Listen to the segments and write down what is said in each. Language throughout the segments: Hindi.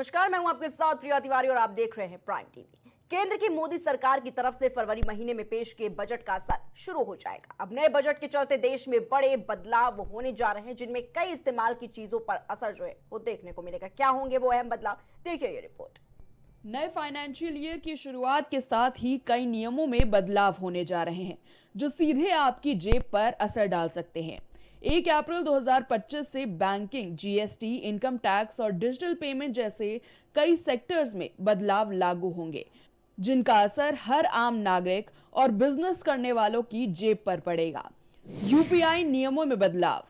नमस्कार, मैं हूं आपके साथ प्रिया तिवारी और आप देख रहे हैं प्राइम टीवी। केंद्र की मोदी सरकार की तरफ से फरवरी महीने में पेश किए बजट का असर शुरू हो जाएगा। अब नए बजट के चलते देश में बड़े बदलाव होने जा रहे हैं, जिनमें कई इस्तेमाल की चीजों पर असर जो है वो देखने को मिलेगा। क्या होंगे वो अहम बदलाव, देखिए ये रिपोर्ट। नए फाइनेंशियल ईयर की शुरुआत के साथ ही कई नियमों में बदलाव होने जा रहे हैं जो सीधे आपकी जेब पर असर डाल सकते हैं। 1 अप्रैल 2025 से बैंकिंग, जीएसटी, इनकम टैक्स और डिजिटल पेमेंट जैसे कई सेक्टर्स में बदलाव लागू होंगे, जिनका असर हर आम नागरिक और बिजनेस करने वालों की जेब पर पड़ेगा। यूपीआई नियमों में बदलाव।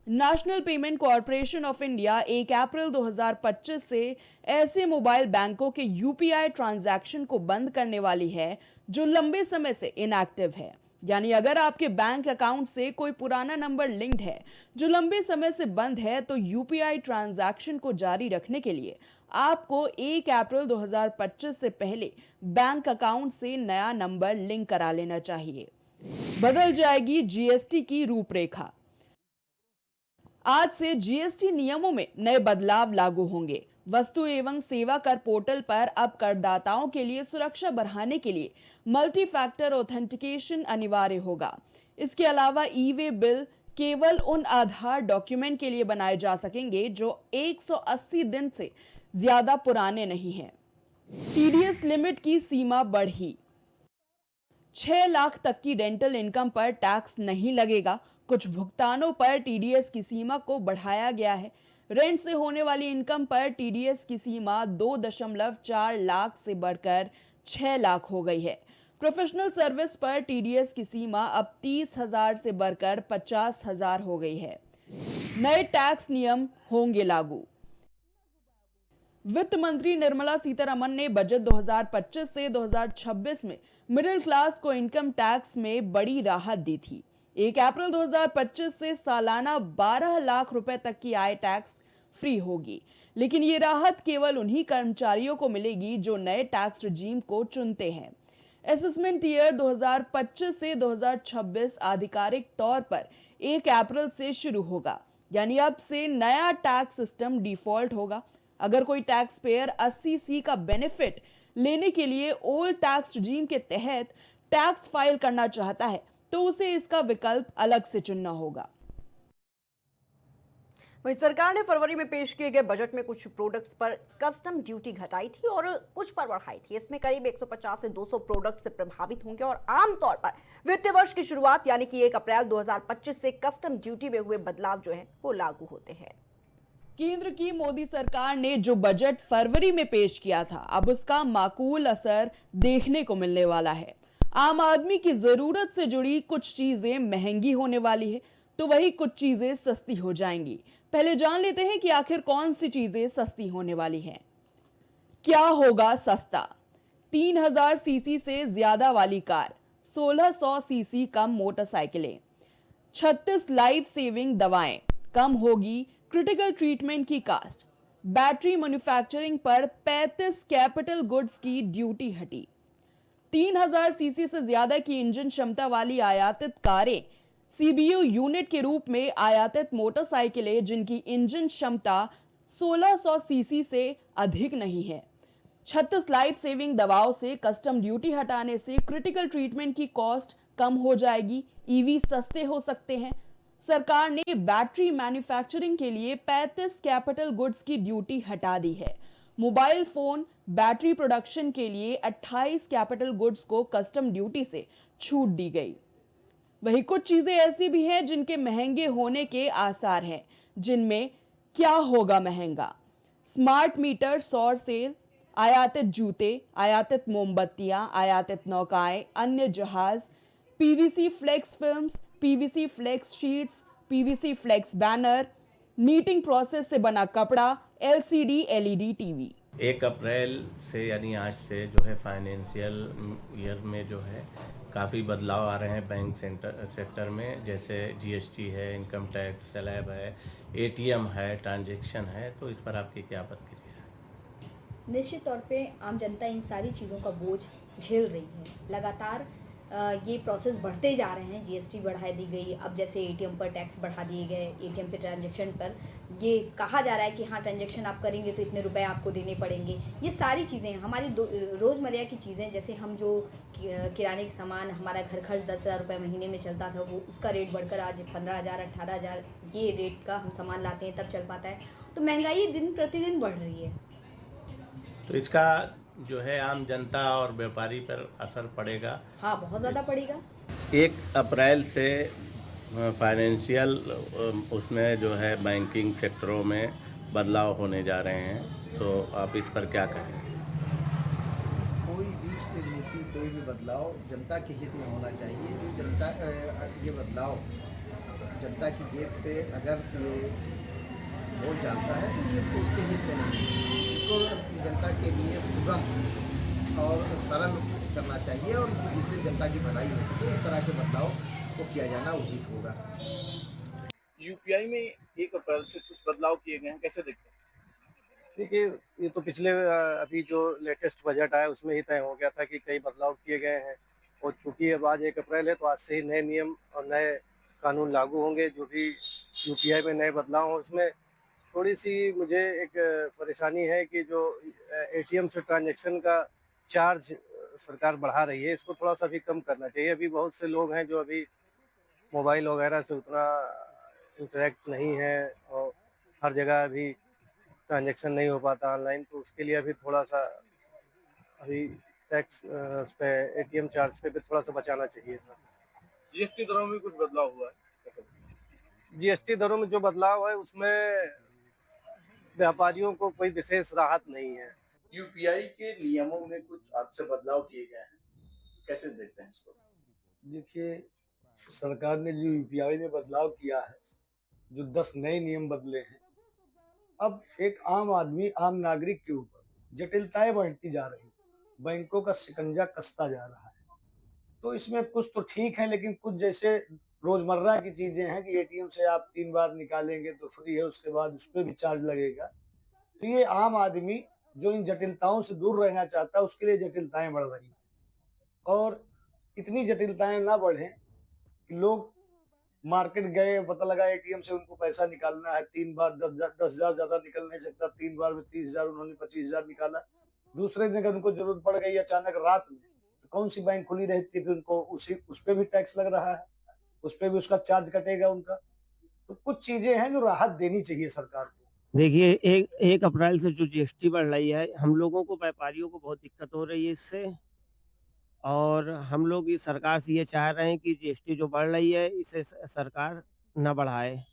National payment corporation of India 1 अप्रैल 2025 से ऐसे मोबाइल बैंकों के यूपीआई ट्रांजैक्शन को बंद करने वाली है जो लंबे समय से इनएक्टिव है। यानी अगर आपके बैंक अकाउंट से कोई पुराना नंबर लिंक्ड है जो लंबे समय से बंद है, तो यूपीआई ट्रांजैक्शन को जारी रखने के लिए आपको 1 अप्रैल 2025 से पहले बैंक अकाउंट से नया नंबर लिंक करा लेना चाहिए। बदल जाएगी जीएसटी की रूपरेखा। आज से जीएसटी नियमों में नए बदलाव लागू होंगे। वस्तु एवं सेवा कर पोर्टल पर अब करदाताओं के लिए सुरक्षा बढ़ाने के लिए मल्टी फैक्टर ऑथेंटिकेशन अनिवार्य होगा। इसके अलावा ई वे बिल केवल उन आधार डॉक्यूमेंट के लिए बनाए जा सकेंगे जो 180 दिन से ज्यादा पुराने नहीं हैं। टीडीएस लिमिट की सीमा बढ़ी। 6 लाख तक की रेंटल इनकम पर टैक्स नहीं लगेगा। कुछ भुगतानों पर टीडीएस की सीमा को बढ़ाया गया है। रेंट से होने वाली इनकम पर टीडीएस की सीमा 2.4 लाख से बढ़कर 6 लाख हो गई है। प्रोफेशनल सर्विस पर टीडीएस की सीमा अब 30,000 से बढ़कर 50,000 हो गई है। नए टैक्स नियम होंगे लागू। वित्त मंत्री निर्मला सीतारमण ने बजट 2025 से 2026 में मिडिल क्लास को इनकम टैक्स में बड़ी राहत दी थी। 1 अप्रैल 2025 से सालाना 12 लाख रुपए तक की आय टैक्स फ्री होगी, लेकिन ये राहत केवल उन्हीं कर्मचारियों को मिलेगी जो नए टैक्स रिजीम को चुनते हैं। असेसमेंट ईयर 2025 से 2026 आधिकारिक तौर पर 1 अप्रैल से शुरू होगा, यानी अब से नया टैक्स सिस्टम डिफॉल्ट होगा। अगर कोई टैक्स पेयर 80C का बेनिफिट लेने के लिए ओल्ड टैक्स रिजीम के तहत टैक्स फाइल करना चाहता है तो उसे इसका विकल्प अलग से चुनना होगा। वहीं सरकार ने फरवरी में पेश किए गए बजट में कुछ प्रोडक्ट्स पर कस्टम ड्यूटी घटाई थी और कुछ पर बढ़ाई थी। इसमें करीब 150 से 200 प्रोडक्ट से प्रभावित होंगे और आमतौर पर वित्तीय वर्ष की शुरुआत यानी कि 1 अप्रैल 2025 से कस्टम ड्यूटी में हुए बदलाव जो है वो लागू होते हैं। केंद्र की मोदी सरकार ने जो बजट फरवरी में पेश किया था, अब उसका माकूल असर देखने को मिलने वाला है। आम आदमी की जरूरत से जुड़ी कुछ चीजें महंगी होने वाली है, तो वही कुछ चीजें सस्ती हो जाएंगी। पहले जान लेते हैं कि आखिर कौन सी चीजें सस्ती होने वाली हैं। क्या होगा सस्ता? 3000 सीसी से ज्यादा वाली कार, 1600 सीसी कम मोटरसाइकिलें, 36 लाइफ सेविंग दवाएं, कम होगी क्रिटिकल ट्रीटमेंट की कास्ट, बैटरी मैन्युफैक्चरिंग पर 35 कैपिटल गुड्स की ड्यूटी हटी, 3000 सीसी से ज्यादा की इंजन क्षमता वाली आयातित कारें, सीबीयू यूनिट के रूप में आयातित मोटरसाइकिलें जिनकी इंजन क्षमता 1600 सीसी से अधिक नहीं है, 36 लाइफ सेविंग दवाओं से कस्टम ड्यूटी हटाने से क्रिटिकल ट्रीटमेंट की कॉस्ट कम हो जाएगी। ईवी सस्ते हो सकते हैं। सरकार ने बैटरी मैन्युफैक्चरिंग के लिए 35 कैपिटल गुड्स की ड्यूटी हटा दी है। मोबाइल फोन बैटरी प्रोडक्शन के लिए 28 कैपिटल गुड्स को कस्टम ड्यूटी से छूट दी गई। वही कुछ चीजें ऐसी भी हैं जिनके महंगे होने के आसार हैं। जिनमें क्या होगा महंगा? स्मार्ट मीटर, सौर सेल, आयातित जूते, आयातित मोमबत्तियां, आयातित नौकाएं, अन्य जहाज, PVC flex films, PVC flex sheets, PVC flex banner, knitting process से बना कपड़ा, एलसीडी एलईडी टीवी। 1 अप्रैल से यानी आज से जो है फाइनेंशियल ईयर में जो है काफ़ी बदलाव आ रहे हैं बैंक सेक्टर में, जैसे जीएसटी है, इनकम टैक्स स्लैब है, एटीएम है, ट्रांजैक्शन है। तो इस पर आपकी क्या प्रतिक्रिया है? निश्चित तौर पे आम जनता इन सारी चीज़ों का बोझ झेल रही है। लगातार ये प्रोसेस बढ़ते जा रहे हैं, जीएसटी बढ़ा दी गई, अब जैसे एटीएम पर टैक्स बढ़ा दिए गए, एटीएम के ट्रांजैक्शन पर ये कहा जा रहा है कि हाँ ट्रांजैक्शन आप करेंगे तो इतने रुपए आपको देने पड़ेंगे। ये सारी चीज़ें हमारी रोज़मर्रा की चीज़ें, जैसे हम जो किराने के सामान, हमारा घर खर्च 10,000 रुपये महीने में चलता था, वो उसका रेट बढ़कर आज 15,000 18,000 ये रेट का हम सामान लाते हैं तब चल पाता है। तो महंगाई दिन प्रतिदिन बढ़ रही है। तो इसका जो है आम जनता और व्यापारी पर असर पड़ेगा। हाँ, बहुत ज़्यादा पड़ेगा। 1 अप्रैल से फाइनेंशियल उसमें जो है बैंकिंग सेक्टरों में बदलाव होने जा रहे हैं, तो आप इस पर क्या कहेंगे? कोई भी नीति, कोई भी बदलाव जनता के हित में होना चाहिए। जो जनता ये बदलाव जनता की जेब पे अगर ये बोझ डालता है तो ये उसके हित में नहीं है। इसको जनता के लिए सुगम और सरल करना चाहिए और जिससे जनता की भलाई हो सके, इस तरह के बदलाव को किया जाना उचित होगा। यूपीआई में 1 अप्रैल से कुछ बदलाव किए गए हैं, कैसे देखते हैं? देखिए, ये तो पिछले अभी जो लेटेस्ट बजट आया उसमें ही तय हो गया था कि कई बदलाव किए गए हैं, और चूंकि अब आज 1 अप्रैल है तो आज से ही नए नियम और नए कानून लागू होंगे। जो भी यूपीआई में नए बदलाव हों, उसमें थोड़ी सी मुझे एक परेशानी है कि जो एटीएम से ट्रांजैक्शन का चार्ज सरकार बढ़ा रही है, इसको थोड़ा सा भी कम करना चाहिए। अभी बहुत से लोग हैं जो अभी मोबाइल वगैरह से उतना इंटरेक्ट नहीं है और हर जगह अभी ट्रांजैक्शन नहीं हो पाता ऑनलाइन, तो उसके लिए अभी थोड़ा सा अभी टैक्स उस पर एटीएम चार्ज पे भी थोड़ा सा बचाना चाहिए था। जीएसटी दरों में कुछ बदलाव हुआ है, कैसे? जीएसटी दरों में जो बदलाव है उसमें व्यापारियों को कोई विशेष राहत नहीं है। यूपीआई के नियमों में कुछ आपसे बदलाव किए गए हैं, कैसे देखते हैं इसको? देखिए, सरकार ने जो यूपीआई में बदलाव किया है, जो 10 नए नियम बदले हैं, अब एक आम आदमी, आम नागरिक के ऊपर जटिलताएं बढ़ती जा रही हैं, बैंकों का शिकंजा कसता जा रहा है। तो इसमें कुछ तो ठीक है, लेकिन कुछ जैसे रोजमर्रा की चीजें हैं कि एटीएम से आप 3 बार निकालेंगे तो फ्री है, उसके बाद उस पर भी चार्ज लगेगा। तो ये आम आदमी जो इन जटिलताओं से दूर रहना चाहता है, उसके लिए जटिलताएं बढ़ रही हैं, और इतनी जटिलताएं ना बढ़ें कि लोग मार्केट गए, पता लगा एटीएम से उनको पैसा निकालना है, 3 बार 10,000 ज्यादा निकल नहीं सकता, 3 बार में 30,000, उन्होंने 25,000 निकाला। दूसरे दिन अगर उनको जरूरत पड़ गई अचानक रात में, तो कौन सी बैंक खुली रहती है, फिर उनको उस पर भी टैक्स लग रहा है, उस पर भी उसका चार्ज कटेगा उनका। तो कुछ चीजें हैं जो राहत देनी चाहिए सरकार को। देखिए, 1 अप्रैल से जो जीएसटी बढ़ रही है, हम लोगों को, व्यापारियों को बहुत दिक्कत हो रही है इससे, और हम लोग इस सरकार से ये चाह रहे हैं कि जीएसटी जो बढ़ रही है इसे सरकार न बढ़ाए,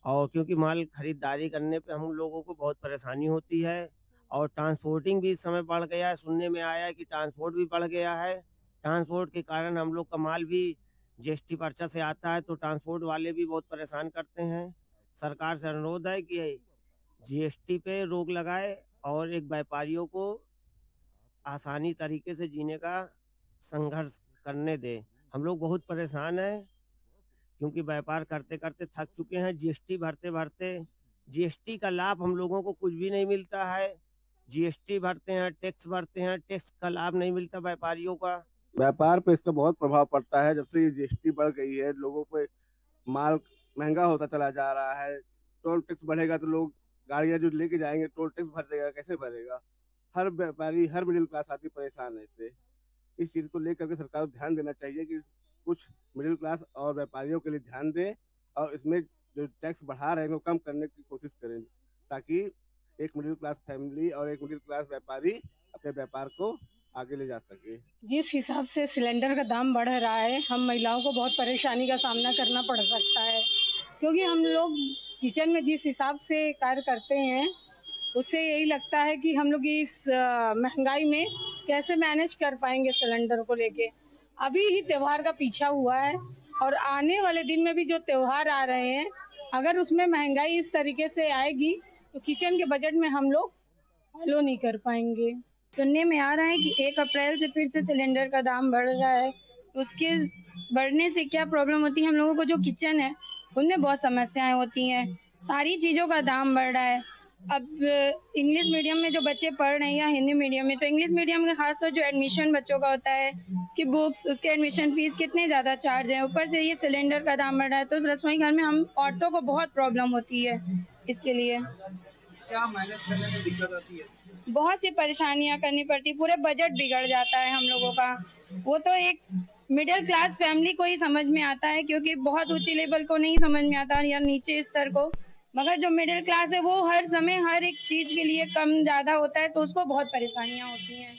और क्योंकि माल खरीदारी करने पे हम लोगों को बहुत परेशानी होती है, और ट्रांसपोर्टिंग भी इस समय बढ़ गया है। सुनने में आया है कि ट्रांसपोर्ट भी बढ़ गया है। ट्रांसपोर्ट के कारण हम लोग का माल भी जीएसटी पर्चा से आता है, तो ट्रांसपोर्ट वाले भी बहुत परेशान करते हैं। सरकार से अनुरोध है कि जीएसटी पे रोक लगाए और एक व्यापारियों को आसानी तरीके से जीने का संघर्ष करने दे। हम लोग बहुत परेशान हैं, क्योंकि व्यापार करते करते थक चुके हैं। जीएसटी भरते भरते जीएसटी का लाभ हम लोगों को कुछ भी नहीं मिलता है। जीएसटी भरते हैं, टैक्स भरते हैं, टैक्स का लाभ नहीं मिलता व्यापारियों का। व्यापार पे इसका बहुत प्रभाव पड़ता है। जब से ये जीएसटी बढ़ गई है, लोगों पे माल महंगा होता चला जा रहा है। टोल टैक्स बढ़ेगा तो लोग गाड़ियां जो लेके जाएंगे टोल टैक्स भरेगा, कैसे भरेगा? हर व्यापारी, हर मिडिल क्लास आदमी परेशान है इससे। इस चीज़ को लेकर के सरकार को ध्यान देना चाहिए कि कुछ मिडिल क्लास और व्यापारियों के लिए ध्यान दें, और इसमें जो टैक्स बढ़ा रहे हैं वो कम करने की कोशिश करें, ताकि एक मिडिल क्लास फैमिली और एक मिडिल क्लास व्यापारी अपने व्यापार को आगे ले जा सके। जिस हिसाब से सिलेंडर का दाम बढ़ रहा है, हम महिलाओं को बहुत परेशानी का सामना करना पड़ सकता है, क्योंकि हम लोग किचन में जिस हिसाब से कार्य करते हैं, उससे यही लगता है कि हम लोग इस महंगाई में कैसे मैनेज कर पाएंगे सिलेंडर को लेके। अभी ही त्यौहार का पीछा हुआ है, और आने वाले दिन में भी जो त्यौहार आ रहे हैं, अगर उसमें महंगाई इस तरीके से आएगी तो किचन के बजट में हम लोग फॉलो नहीं कर पाएंगे। सुनने में आ रहा है कि 1 अप्रैल से फिर से सिलेंडर का दाम बढ़ रहा है। उसके बढ़ने से क्या प्रॉब्लम होती है, हम लोगों को जो किचन है उनमें बहुत समस्याएं होती हैं। सारी चीज़ों का दाम बढ़ रहा है, अब इंग्लिश मीडियम में जो बच्चे पढ़ रहे हैं या हिंदी मीडियम में, तो इंग्लिश मीडियम में खासतौर जो एडमिशन बच्चों का होता है, उसकी बुक्स, उसके एडमिशन फीस कितने ज़्यादा चार्ज है, ऊपर से ये सिलेंडर का दाम बढ़ रहा है, तो रसोई घर में हम औरतों को बहुत प्रॉब्लम होती है इसके लिए। क्या मैनेज करने में दिक्कत आती है? बहुत सी परेशानियां करनी पड़ती, पूरे बजट बिगड़ जाता है हम लोगों का। वो तो एक मिडिल क्लास फैमिली को ही समझ में आता है, क्योंकि बहुत ऊंची लेवल को नहीं समझ में आता या नीचे स्तर को, मगर जो मिडिल क्लास है वो हर समय हर एक चीज के लिए कम ज्यादा होता है, तो उसको बहुत परेशानियां होती हैं।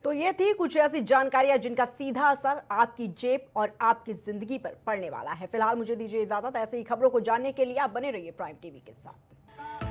तो ये थी कुछ ऐसी जानकारियां जिनका सीधा असर आपकी जेब और आपकी जिंदगी पर पड़ने वाला है। फिलहाल मुझे दीजिए इजाजत। ऐसे ही खबरों को जानने के लिए आप बने रहिए प्राइम टीवी के साथ।